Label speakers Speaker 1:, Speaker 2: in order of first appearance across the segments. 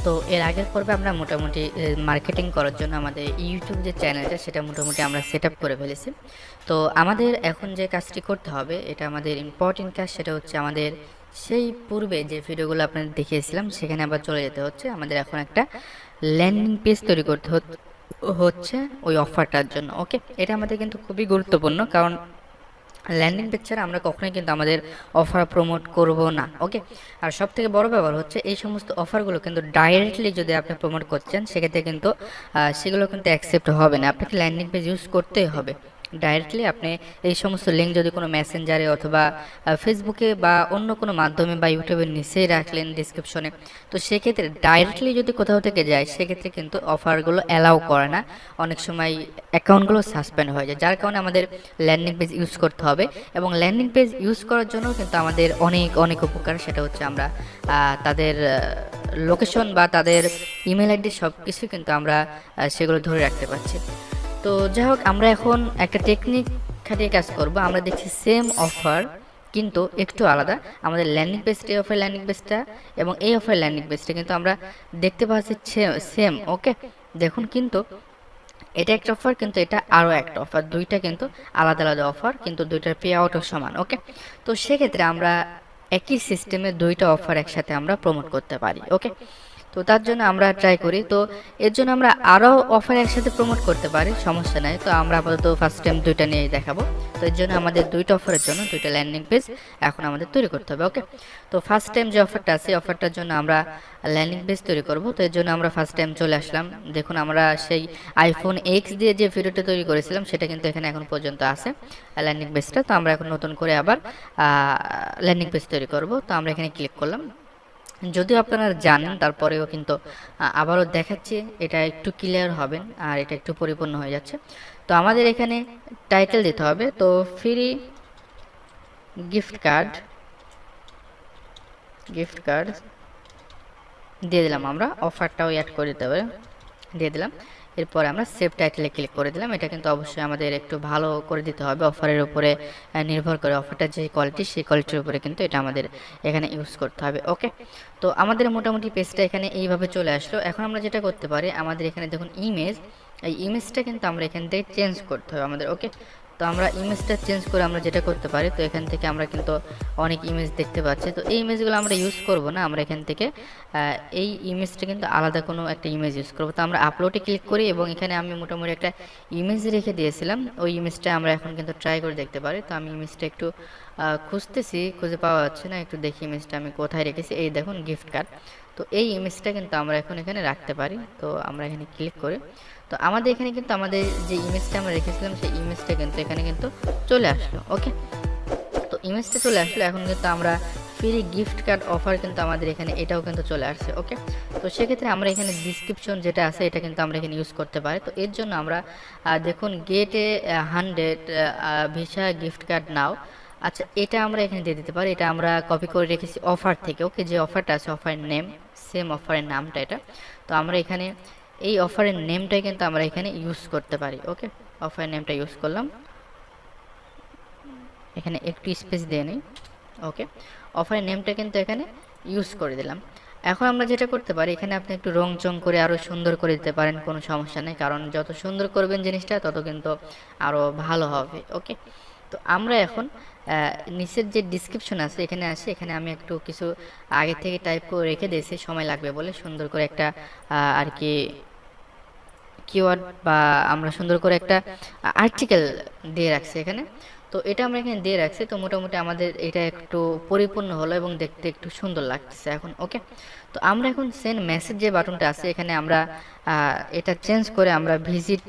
Speaker 1: তো এর আগের পর্বে আমরা মোটামুটি মার্কেটিং করার জন্য আমাদের ইউটিউব যে চ্যানেলটা সেটা মোটামুটি আমরা সেট আপ করে ফেলেছি। তো আমাদের এখন যে কাজটি করতে হবে, এটা আমাদের ইম্পর্টেন্ট কাজ, সেটা হচ্ছে আমাদের সেই পূর্বে যে ভিডিওগুলো আপনাদের দেখিয়েছিলাম সেখানে আবার চলে যেতে হচ্ছে। আমাদের এখন একটা ল্যান্ডিং পেজ তৈরি করতে হচ্ছে ওই অফারটার জন্য। ওকে, এটা আমাদের কিন্তু খুবই গুরুত্বপূর্ণ, কারণ ল্যান্ডিং পেজ ছাড়া আমরা কখনোই কিন্তু আমাদের অফার প্রমোট করব না। ওকে, আর সব থেকে বড় ব্যাপার হচ্ছে এই সমস্ত অফারগুলো কিন্তু ডাইরেক্টলি যদি আপনি প্রমোট করছেন সেক্ষেত্রে কিন্তু সেগুলো কিন্তু অ্যাকসেপ্ট হবে না। আপনাকে ল্যান্ডিং পেজ ইউজ করতেই হবে ডাইরেক্টলি। আপনি এই সমস্ত লিঙ্ক যদি কোনো মেসেঞ্জারে অথবা ফেসবুকে বা অন্য কোনো মাধ্যমে বা ইউটিউবের নিচেই রাখলেন ডিসক্রিপশনে, তো সেক্ষেত্রে ডাইরেক্টলি যদি কোথাও থেকে যায় সেক্ষেত্রে কিন্তু অফারগুলো অ্যালাউ করে না। অনেক সময় অ্যাকাউন্টগুলো সাসপেন্ড হয়ে যায়, যার কারণে আমাদের ল্যান্ডিং পেজ ইউজ করতে হবে। এবং ল্যান্ডিং পেজ ইউজ করার জন্য কিন্তু আমাদের অনেক অনেক উপকার, সেটা হচ্ছে আমরা তাদের লোকেশন বা তাদের ইমেল আইডি সব কিছু কিন্তু আমরা সেগুলো ধরে রাখতে পারছি। তো যাই হোক, আমরা এখন একটা টেকনিক খাটিয়ে কাজ করব। আমরা দেখছি সেম অফার কিন্তু একটু আলাদা। আমাদের ল্যান্ডিং পেজটা, এই অফার ল্যান্ডিং পেজটা এবং এই অফার ল্যান্ডিং পেজটা কিন্তু আমরা দেখতে পাচ্ছি সেম। ওকে, দেখুন, কিন্তু এটা একটা অফার, কিন্তু এটা আরও একটা অফার, দুইটা কিন্তু আলাদা আলাদা অফার, কিন্তু দুইটার পে আউটও সমান। ওকে, তো সেক্ষেত্রে আমরা একই সিস্টেমে দুইটা অফার একসাথে আমরা প্রমোট করতে পারি। ওকে, তো তার জন্য আমরা ট্রাই করি। তো এর জন্য আমরা আরও অফার একসাথে প্রমোট করতে পারি, সমস্যা নাই। তো আমরা আপাতত ফার্স্ট টাইম দুইটা নিয়ে দেখাবো। তো এর জন্য আমাদের দুইটা অফারের জন্য দুইটা ল্যান্ডিং পেজ এখন আমাদের তৈরি করতে হবে। ওকে, তো ফার্স্ট টাইম যে অফারটা আছে অফারটার জন্য আমরা ল্যান্ডিং পেজ তৈরি করব। তো এর জন্য আমরা ফার্স্ট টাইম চলে আসলাম। দেখুন, আমরা সেই আইফোন এক্স দিয়ে যে ভিডিওটা তৈরি করেছিলাম সেটা কিন্তু এখানে এখন পর্যন্ত আছে ল্যান্ডিং পেজটা। তো আমরা এখন নতুন করে আবার ল্যান্ডিং পেজ তৈরি করব। তো আমরা এখানে ক্লিক করলাম। যদিও আপনারা জানেন, তারপরেও কিন্তু আবারও দেখাচ্ছি, এটা একটু ক্লিয়ার হবেন আর এটা একটু পরিপূর্ণ হয়ে যাচ্ছে। তো আমাদের এখানে টাইটেল দিতে হবে। তো ফ্রি গিফট কার্ড দিয়ে দিলাম, আমরা অফারটাও অ্যাড করে দিতে হবে, দিয়ে দিলাম। এরপরে আমরা সেভ টাইটেলে ক্লিক করে দিলাম। এটা কিন্তু অবশ্যই আমাদের একটু ভালো করে দিতে হবে, অফারের উপরে নির্ভর করে, অফারটার যে কোয়ালিটি সেই কোয়ালিটির উপরে কিন্তু এটা আমাদের এখানে ইউজ করতে হবে। ওকে, তো আমাদের মোটামুটি পেজটা এখানে এইভাবে চলে আসলো। এখন আমরা যেটা করতে পারি, আমাদের এখানে দেখুন ইমেজ, এই ইমেজটা কিন্তু আমরা এখান থেকে চেঞ্জ করতে হবে আমাদের। ওকে, তো আমরা ইমেজটা চেঞ্জ করে আমরা যেটা করতে পারি, তো এখান থেকে আমরা কিন্তু অনেক ইমেজ দেখতে পাচ্ছি। তো এই ইমেজগুলো আমরা ইউজ করব না, আমরা এখান থেকে এই ইমেজটা কিন্তু আলাদা কোনো একটা ইমেজ ইউজ করবো। তো আমরা আপলোডে ক্লিক করি এবং এখানে আমি মোটামুটি একটা ইমেজ রেখে দিয়েছিলাম, ওই ইমেজটা আমরা এখন কিন্তু ট্রাই করে দেখতে পারি। তো আমি ইমেজটা একটু খুঁজতেছি, খুঁজে পাওয়া যাচ্ছে না, একটু দেখি ইমেজটা আমি কোথায় রেখেছি। এই দেখুন গিফট কার্ড, তো এই ইমেজটা কিন্তু আমরা এখন এখানে রাখতে পারি। তো আমরা এখানে ক্লিক করি, তো আমাদের এখানে কিন্তু আমাদের যে ইমেজটা আমরা রেখেছিলাম সেই ইমেজটা কিন্তু এখানে কিন্তু চলে আসলো। ওকে, তো ইমেজটা চলে আসলো। এখন কিন্তু আমরা ফ্রি গিফট কার্ড অফার কিন্তু আমাদের এখানে এটাও কিন্তু চলে আসছে। ওকে, তো সেক্ষেত্রে আমরা এখানে ডিসক্রিপশন যেটা আছে এটা কিন্তু আমরা এখানে ইউজ করতে পারি। তো এর জন্য আমরা দেখুন গেটে 100 ভিসা গিফট কার্ড নাও, আচ্ছা এটা আমরা এখানে দিয়ে দিতে পারি। এটা আমরা কপি করে রেখেছি অফার থেকে। ওকে, যে অফারটা আছে অফারের নেম, সেম অফারের নামটা এটা। তো আমরা এখানে এই অফারের নেমটাই কিন্তু আমরা এখানে ইউজ করতে পারি। ওকে, অফারের নেমটা ইউজ করলাম, এখানে একটু স্পেস দিয়ে নিই। ওকে, অফারের নেমটা কিন্তু এখানে ইউজ করে দিলাম। এখন আমরা যেটা করতে পারি, এখানে আপনি একটু রং চং করে আরও সুন্দর করে দিতে পারেন, কোনো সমস্যা নেই, কারণ যত সুন্দর করবেন জিনিসটা তত কিন্তু আরও ভালো হবে। ওকে, তো আমরা এখন নিচের যে ডিসক্রিপশন আছে এখানে আসি, এখানে আমি একটু কিছু আগে থেকে টাইপ করে রেখে দিয়েছি, সময় লাগবে বলে সুন্দর করে একটা আর কি কিওয়ার্ড বা আমরা সুন্দর করে একটা আর্টিকেল দিয়ে রাখছি এখানে। তো এটা আমরা এখানে দিয়ে রাখছি। তো মোটামুটি আমাদের এটা একটু পরিপূর্ণ হলো এবং দেখতে একটু সুন্দর লাগতেছে এখন। ওকে, তো আমরা এখন সেন্ড মেসেজ যে বাটনটা আছে এখানে আমরা এটা চেঞ্জ করে আমরা ভিজিট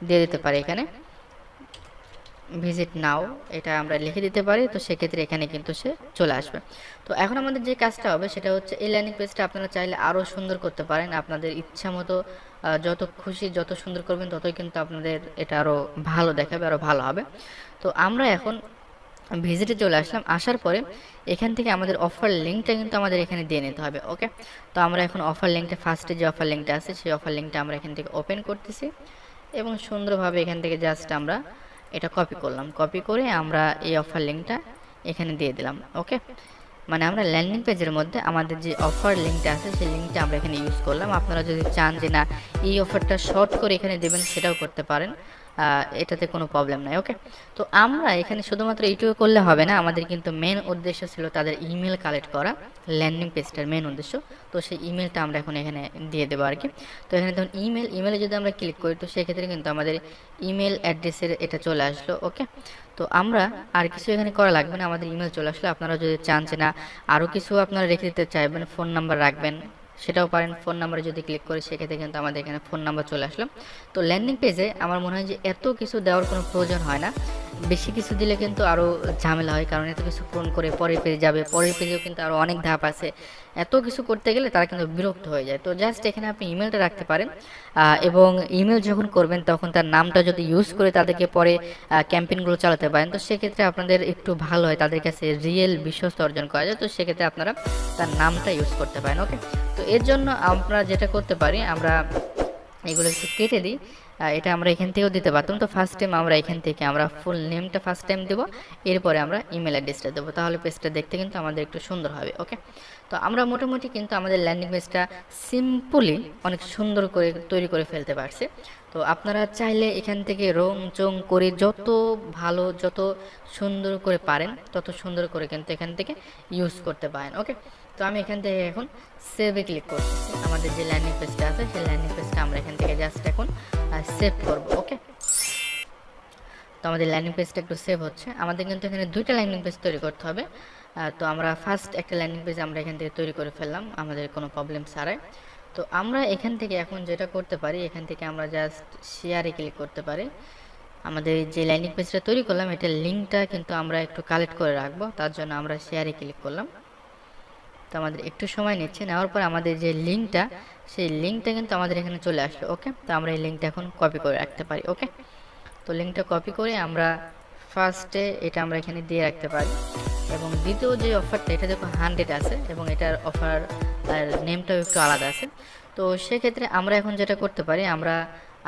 Speaker 1: দিয়ে দিতে পারি। এখানে ভিজিট নাও এটা আমরা লিখে দিতে পারি। তো সেক্ষেত্রে এখানে কিন্তু সে চলে আসবে। তো এখন আমাদের যে কাজটা হবে সেটা হচ্ছে এই ল্যান্ডিং পেজটা আপনারা চাইলে আরও সুন্দর করতে পারেন, আপনাদের ইচ্ছা মতো যত খুশি যত সুন্দর করবেন ততই কিন্তু আপনাদের এটা আরও ভালো দেখাবে, আরও ভালো হবে। তো আমরা এখন ভিজিটে চলে আসলাম, আসার পরে এখান থেকে আমাদের অফার লিঙ্কটা কিন্তু আমাদের এখানে দিয়ে নিতে হবে। ওকে, তো আমরা এখন অফার লিঙ্কটা ফার্স্টে যে অফার লিঙ্কটা আছে সেই অফার লিঙ্কটা আমরা এখান থেকে ওপেন করতেছি এবং সুন্দরভাবে এখান থেকে জাস্ট আমরা এটা কপি করলাম, কপি করে আমরা এই অফার লিঙ্কটা এখানে দিয়ে দিলাম। ওকে, মানে আমরা ল্যান্ডিং পেজের মধ্যে আমাদের যে অফার লিঙ্কটা আছে সেই লিঙ্কটা আমরা এখানে ইউজ করলাম। আপনারা যদি চান যে না এই অফারটা শর্ট করে এখানে দেবেন সেটাও করতে পারেন, এটাতে কোনো প্রবলেম নাই। ওকে, তো আমরা এখানে শুধুমাত্র এইটুকু করলে হবে না, আমাদের কিন্তু মেন উদ্দেশ্য ছিল তাদের ইমেল কালেক্ট করা, ল্যান্ডিং পেজটার মেন উদ্দেশ্য। তো সেই ইমেলটা আমরা এখন এখানে দিয়ে দেবো আর কি। তো এখানে ধরুন ইমেলে যদি আমরা ক্লিক করি তো সেক্ষেত্রে কিন্তু আমাদের ইমেল অ্যাড্রেসের এটা চলে আসলো। ওকে, তো আমরা আর কিছু এখানে করা লাগবে না, আমাদের ইমেল চলে আসলো। আপনারা যদি চান যে না আরও কিছু আপনারা রেখে দিতে চাইবেন, ফোন নাম্বার রাখবেন, সেটাও পারেন। ফোন নাম্বারে যদি ক্লিক করি সেক্ষেত্রে কিন্তু আমাদের এখানে ফোন নাম্বার চলে আসলো। তো ল্যান্ডিং পেজে আমার মনে হয় যে এত কিছু দেওয়ার কোনো প্রয়োজন হয় না, বেশি কিছু দিলে কিন্তু আরও ঝামেলা হয়, কারণ এত কিছু পূরণ করে পরের পেজে যাবে, পরের পেজেও কিন্তু আরও অনেক ধাপ আছে, এত কিছু করতে গেলে তারা কিন্তু বিরক্ত হয়ে যায়। তো জাস্ট এখানে আপনি ইমেলটা রাখতে পারেন, এবং ইমেল যখন করবেন তখন তার নামটা যদি ইউজ করে তাদেরকে পরে ক্যাম্পেইনগুলো চালাতে পারেন তো সেক্ষেত্রে আপনাদের একটু ভালো হয়, তাদের কাছে রিয়েল বিশ্বস্ত অর্জন করা যায়। তো সেক্ষেত্রে আপনারা তার নামটা ইউজ করতে পারেন। ওকে, তো এর জন্য আমরা যেটা করতে পারি, আমরা এগুলো একটু কেটে দিই। এটা আমরা এখান থেকেও দিতে পারতাম। তো ফার্স্ট টাইম আমরা এখান থেকে আমরা ফুল নেমটা ফার্স্ট টাইম দেবো, এরপরে আমরা ইমেল অ্যাড্রেসটা দেবো, তাহলে পেজটা দেখতে কিন্তু আমাদের একটু সুন্দর হবে। ওকে, তো আমরা মোটামুটি কিন্তু আমাদের ল্যান্ডিং পেজটা সিম্পলি অনেক সুন্দর করে তৈরি করে ফেলতে পারছি। তো আপনারা চাইলে এখান থেকে রং চং করে যত ভালো যত সুন্দর করে পারেন তত সুন্দর করে কিন্তু এখান থেকে ইউজ করতে পারেন। ওকে, তো আমি এখান থেকে এখন সেভে ক্লিক করতেছি। আমাদের যে ল্যান্ডিং পেজটা আছে সেই ল্যান্ডিং পেজটা আমরা এখান থেকে জাস্ট এখন সেভ করব। ওকে, তো আমাদের ল্যান্ডিং পেজটা একটু সেভ হচ্ছে। আমাদের কিন্তু এখানে দুইটা ল্যান্ডিং পেজ তৈরি করতে হবে। তো আমরা ফার্স্ট একটা ল্যান্ডিং পেজ আমরা এখান থেকে তৈরি করে ফেললাম আমাদের কোনো প্রবলেম ছাড়াই। তো আমরা এখান থেকে এখন যেটা করতে পারি, এখান থেকে আমরা জাস্ট শেয়ারে ক্লিক করতে পারি। আমাদের যে ল্যান্ডিং পেজটা তৈরি করলাম এটার লিঙ্কটা কিন্তু আমরা একটু কালেক্ট করে রাখবো, তার জন্য আমরা শেয়ারে ক্লিক করলাম। তো আমাদের একটু সময় নিচ্ছে, নেওয়ার পর আমাদের যে লিঙ্কটা সেই লিঙ্কটা কিন্তু আমাদের এখানে চলে আসলো। ওকে, তো আমরা এই লিঙ্কটা এখন কপি করে রাখতে পারি। ওকে, তো লিঙ্কটা কপি করে আমরা ফার্স্টে এটা আমরা এখানে দিয়ে রাখতে পারি, এবং দ্বিতীয় যে অফারটা এটা দেখো 100 আছে এবং এটার অফার আর নেমটাও একটু আলাদা আছে। তো সেক্ষেত্রে আমরা এখন যেটা করতে পারি, আমরা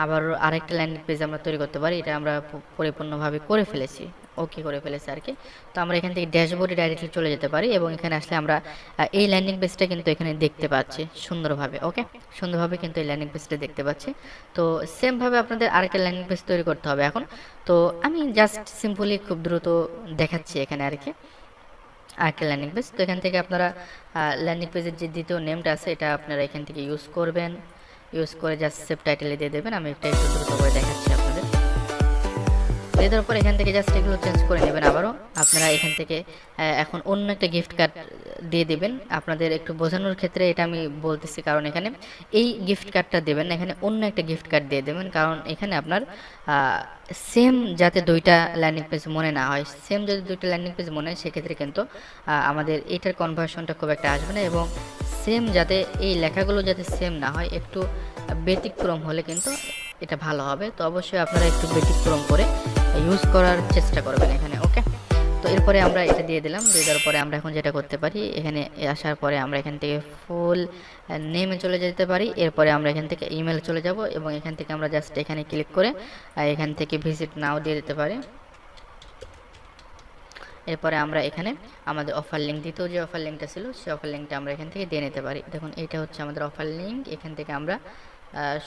Speaker 1: আবার আরেকটা ল্যান্ডিং পেজ আমরা তৈরি করতে পারি। এটা আমরা পরিপূর্ণভাবে করে ফেলেছি, ওকে করে ফেলেছি আর কি। তো আমরা এখান থেকে ড্যাশবোর্ডে ডাইরেক্টলি চলে যেতে পারি এবং এখানে আসলে আমরা এই ল্যান্ডিং পেজটা কিন্তু এখানে দেখতে পাচ্ছি সুন্দরভাবে। ওকে, সুন্দরভাবে কিন্তু এই ল্যান্ডিং পেজটা দেখতে পাচ্ছি। তো সেমভাবে আপনাদের আরেকটা ল্যান্ডিং পেজ তৈরি করতে হবে এখন। তো আমি জাস্ট সিম্পলি খুব দ্রুত দেখাচ্ছি এখানে আর কি আরেকটা ল্যান্ডিং পেজ। তো এখান থেকে আপনারা ল্যান্ডিং পেজের যে দ্বিতীয় নেমটা আছে এটা আপনারা এখান থেকে ইউজ করবেন, ইউজ করে জাস্ট সেভ টাইটেলে দিয়ে দেবেন। আমি এটা একটু দ্রুত করে দেখাচ্ছি আপনাদের। দিয়ে দেওয়ার পর এখান থেকে জাস্ট এগুলো চেঞ্জ করে নেবেন আবারও। আপনারা এখান থেকে এখন অন্য একটা গিফট কার্ড দিয়ে দেবেন। আপনাদের একটু বোঝানোর ক্ষেত্রে এটা আমি বলতেছি, কারণ এখানে এই গিফট কার্ডটা দেবেন না, এখানে অন্য একটা গিফট কার্ড দিয়ে দেবেন, কারণ এখানে আপনার সেম যাতে দুইটা ল্যান্ডিং পেজ মনে না হয়। সেম যদি দুইটা ল্যান্ডিং পেজ মনে হয় সেক্ষেত্রে কিন্তু আমাদের এইটার কনভার্সনটা খুব একটা আসবে না, এবং সেম যাতে এই লেখাগুলো যাতে সেম না হয়, একটু ব্যতিক্রম হলে কিন্তু এটা ভালো হবে। তো অবশ্যই আপনারা একটু ব্যতিক্রম করে ইউজ করার চেষ্টা করবেন এখানে। ওকে, তো এরপরে আমরা এটা দিয়ে দিলাম। দিয়ে দেওয়ার পরে আমরা এখন যেটা করতে পারি, এখানে আসার পরে আমরা এখান থেকে ফুল নেমে চলে যেতে পারি। এরপরে আমরা এখান থেকে ইমেল চলে যাব এবং এখান থেকে আমরা জাস্ট এখানে ক্লিক করে এখান থেকে ভিজিট নাও দিয়ে দিতে পারি। এরপরে আমরা এখানে আমাদের অফার লিঙ্ক, দ্বিতীয় যে অফার লিঙ্কটা ছিল সেই অফার লিঙ্কটা আমরা এখান থেকে দিয়ে নিতে পারি। দেখুন এটা হচ্ছে আমাদের অফার লিঙ্ক, এখান থেকে আমরা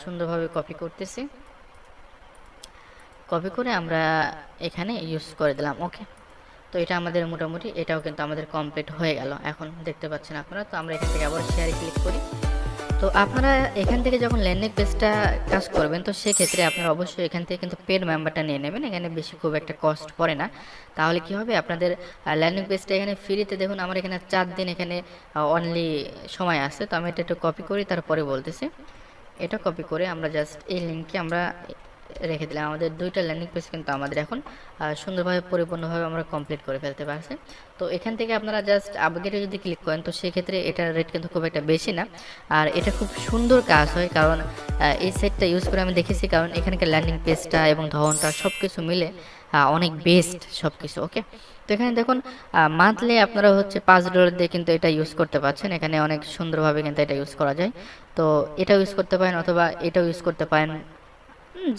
Speaker 1: সুন্দরভাবে কপি করতেছি, কপি করে আমরা এখানে ইউজ করে দিলাম। ওকে, তো এটা আমাদের মোটামুটি এটাও কিন্তু আমাদের কমপ্লিট হয়ে গেল, এখন দেখতে পাচ্ছেন আপনারা। তো আমরা এখান থেকে আবার শেয়ারে ক্লিক করি। তো আপনারা এখান থেকে যখন ল্যান্ডিং পেজটা কাজ করবেন তো সেক্ষেত্রে আপনারা অবশ্যই এখান থেকে কিন্তু পেড মেম্বারটা নিয়ে নেবেন, এখানে বেশি খুব একটা কস্ট পড়ে না। তাহলে কি হবে, আপনাদের ল্যান্ডিং পেজটা এখানে ফ্রিতে, দেখুন আমার এখানে 4 দিন এখানে অনলি সময় আছে। তো আমি এটা একটু কপি করি, তারপরে বলতেছি। এটা কপি করে আমরা জাস্ট এই লিঙ্কে আমরা রেখে দিলাম। আমাদের দুইটা ল্যান্ডিং পেজ কিন্তু আমাদের এখন সুন্দরভাবে পরিপূর্ণভাবে আমরা কমপ্লিট করে ফেলতে পারছি। তো এখান থেকে আপনারা জাস্ট আপগ্রেডে যদি ক্লিক করেন তো সেক্ষেত্রে এটার রেট কিন্তু খুব একটা বেশি না, আর এটা খুব সুন্দর কাজ হয়, কারণ এই সেটটা ইউজ করে আমি দেখেছি, কারণ এখানকার ল্যান্ডিং পেজটা এবং ধরনটা সব কিছু মিলে অনেক বেস্ট সব কিছু। ওকে, তো এখানে দেখুন মান্থলি আপনারা হচ্ছে $5 দিয়ে কিন্তু এটা ইউজ করতে পারছেন, এখানে অনেক সুন্দরভাবে কিন্তু এটা ইউজ করা যায়। তো এটাও ইউজ করতে পারেন অথবা এটাও ইউজ করতে পারেন,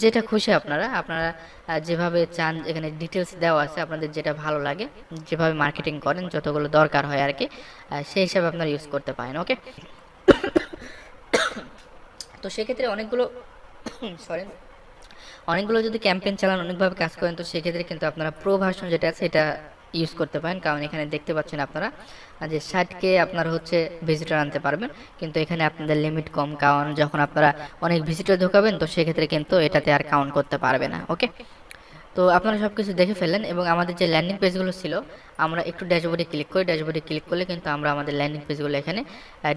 Speaker 1: যেটা খুশি আপনারা আপনারা যেভাবে চান, এখানে ডিটেলস দেওয়া আছে, আপনাদের যেটা ভালো লাগে, যেভাবে মার্কেটিং করেন, যতগুলো দরকার হয় আর কি, সেই হিসাবে আপনারা ইউজ করতে পারেন। ওকে, তো সেক্ষেত্রে অনেকগুলো সরি অনেকগুলো যদি ক্যাম্পেইন চালান, অনেকভাবে কাজ করেন, তো সেক্ষেত্রে কিন্তু আপনারা প্রো ভার্সন যেটা আছে এটা ইউজ করতে পারেন। কারণ এখানে দেখতে পাচ্ছেন আপনারা যে 60K আপনারা হচ্ছে ভিজিটর আনতে পারবেন, কিন্তু এখানে আপনাদের লিমিট কম। কারণ যখন আপনারা অনেক ভিজিটর ঢোকাবেন, তো সেক্ষেত্রে কিন্তু এটাতে আর কাউন্ট করতে পারবে না। ওকে, তো আপনারা সব কিছু দেখে ফেললেন, এবং আমাদের যে ল্যান্ডিং পেজগুলো ছিল, আমরা একটু ড্যাশবোর্ডে ক্লিক করি। ড্যাশবোর্ডে ক্লিক করলে কিন্তু আমরা আমাদের ল্যান্ডিং পেজগুলো এখানে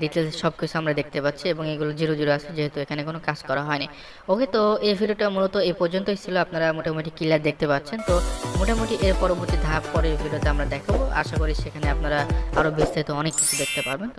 Speaker 1: ডিটেলস সব কিছু আমরা দেখতে পাচ্ছি, এবং এগুলো 0 0 আছে, যেহেতু এখানে কোনো কাজ করা হয়নি। ওকে, তো এই ভিডিওটা মূলত এই পর্যন্তই ছিল। আপনারা মোটামুটি ক্লিয়ার দেখতে পাচ্ছেন। তো মোটামুটি এর পরবর্তী ধাপ পরের ভিডিওতে আমরা দেখাবো। আশা করি সেখানে আপনারা আরও বিস্তারিত অনেক কিছু দেখতে পারবেন।